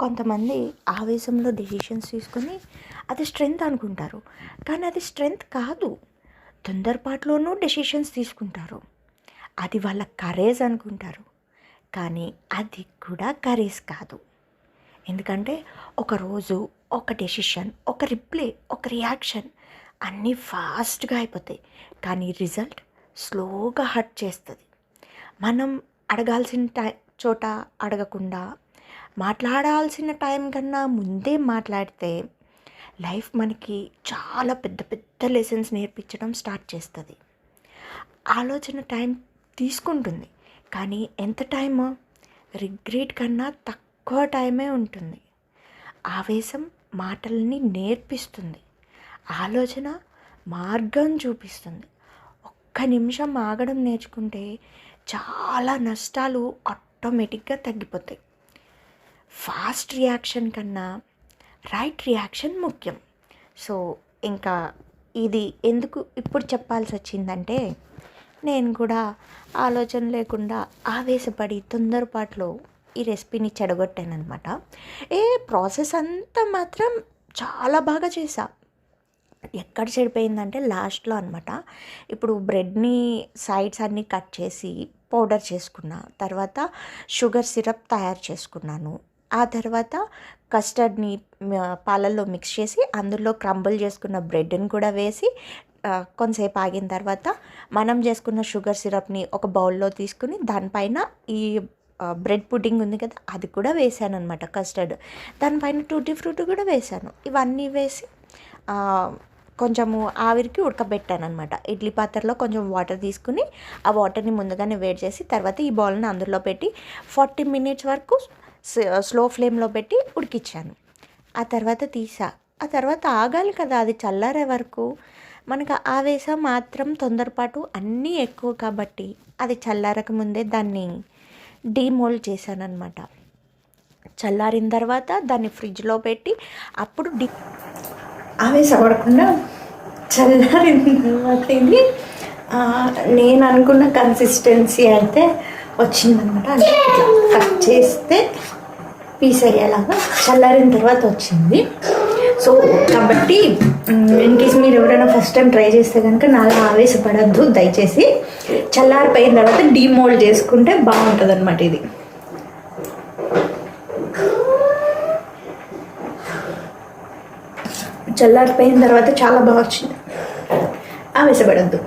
కొంతమంది ఆవేశంలో డెసిషన్స్ తీసుకొని అది స్ట్రెంగ్త్ అనుకుంటారు. కానీ అది స్ట్రెంగ్త్ కాదు. తొందరపాటులోనూ డెసిషన్స్ తీసుకుంటారు. అది వాళ్ళ కరేజ్ అనుకుంటారు. కానీ అది కూడా కరేజ్ కాదు. ఎందుకంటే ఒకరోజు ఒక డెసిషన్, ఒక రిప్లై, ఒక రియాక్షన్ అన్నీ ఫాస్ట్గా అయిపోతాయి. కానీ రిజల్ట్ స్లోగా హర్ట్ చేస్తుంది. మనం అడగాల్సిన చోట అడగకుండా, మాట్లాడాల్సిన టైం కన్నా ముందే మాట్లాడితే లైఫ్ మనకి చాలా పెద్ద పెద్ద లెసన్స్ నేర్పించడం స్టార్ట్ చేస్తుంది. ఆలోచన టైం తీసుకుంటుంది, కానీ ఎంత టైము? రిగ్రెట్ కన్నా తక్కువ టైమే ఉంటుంది. ఆవేశం మాటల్ని నేర్పిస్తుంది, ఆలోచన మార్గం చూపిస్తుంది. ఒక్క నిమిషం ఆగడం నేర్చుకుంటే చాలా నష్టాలు ఆటోమేటిక్గా తగ్గిపోతాయి. ఫాస్ట్ రియాక్షన్ కన్నా రైట్ రియాక్షన్ ముఖ్యం. సో ఇంకా ఇది ఎందుకు ఇప్పుడు చెప్పాల్సి వచ్చిందంటే, నేను కూడా ఆలోచన లేకుండా ఆవేశపడి తొందరపాటులో ఈ రెసిపీని చెడగొట్టాను అనమాట. ప్రాసెస్ అంతా మాత్రం చాలా బాగా చేశా. ఎక్కడ చెడిపోయిందంటే లాస్ట్లో అనమాట. ఇప్పుడు బ్రెడ్ని సైడ్స్ అన్నీ కట్ చేసి పౌడర్ చేసుకున్నా, తర్వాత షుగర్ సిరప్ తయారు చేసుకున్నాను. ఆ తర్వాత కస్టర్డ్ని పాలల్లో మిక్స్ చేసి అందులో క్రంబుల్ చేసుకున్న బ్రెడ్ని కూడా వేసి కొంతసేపు ఆగిన తర్వాత మనం చేసుకున్న షుగర్ సిరప్ని ఒక బౌల్లో తీసుకుని దానిపైన ఈ బ్రెడ్ పుడ్డింగ్ ఉంది కదా, అది కూడా వేసాను అనమాట. కస్టర్డ్ దానిపైన టూటీ ఫ్రూటీ కూడా వేసాను. ఇవన్నీ వేసి కొంచెము ఆవిరికి ఉడకబెట్టాను అనమాట. ఇడ్లీ పాత్రలో కొంచెం వాటర్ తీసుకుని ఆ వాటర్ని ముందుగానే వేడి చేసి తర్వాత ఈ బౌల్ని అందులో పెట్టి 40 minutes వరకు స్లో ఫ్లేమ్లో పెట్టి ఉడికించాను. ఆ తర్వాత తీసా. ఆ తర్వాత ఆగాలి కదా, అది చల్లారే వరకు. మనకు ఆవేశం మాత్రం తొందరపాటు అన్నీ ఎక్కువ కాబట్టి అది చల్లారక ముందే దాన్ని డీమోల్డ్ చేశాను అనమాట. చల్లారిన తర్వాత దాన్ని ఫ్రిడ్జ్లో పెట్టి అప్పుడు ఆవేశపడకుండా చల్లారిన తర్వాత ఇది నేను అనుకున్న కన్సిస్టెన్సీ అయితే వచ్చిందనమాట. అంటే ఇట్లా కట్ చేస్తే పీస్ అయ్యేలాగా చల్లారిన తర్వాత వచ్చింది. సో కాబట్టి ఇన్ కేస్ మీరు ఎవరైనా ఫస్ట్ టైం ట్రై చేస్తే కనుక నాలా ఆవేశపడద్దు దయచేసి. చల్లారిపోయిన తర్వాత డీమోల్డ్ చేసుకుంటే బాగుంటుంది అనమాట. ఇది చల్లారిపోయిన తర్వాత చాలా బాగా వచ్చింది. ఆవేశపడద్దు.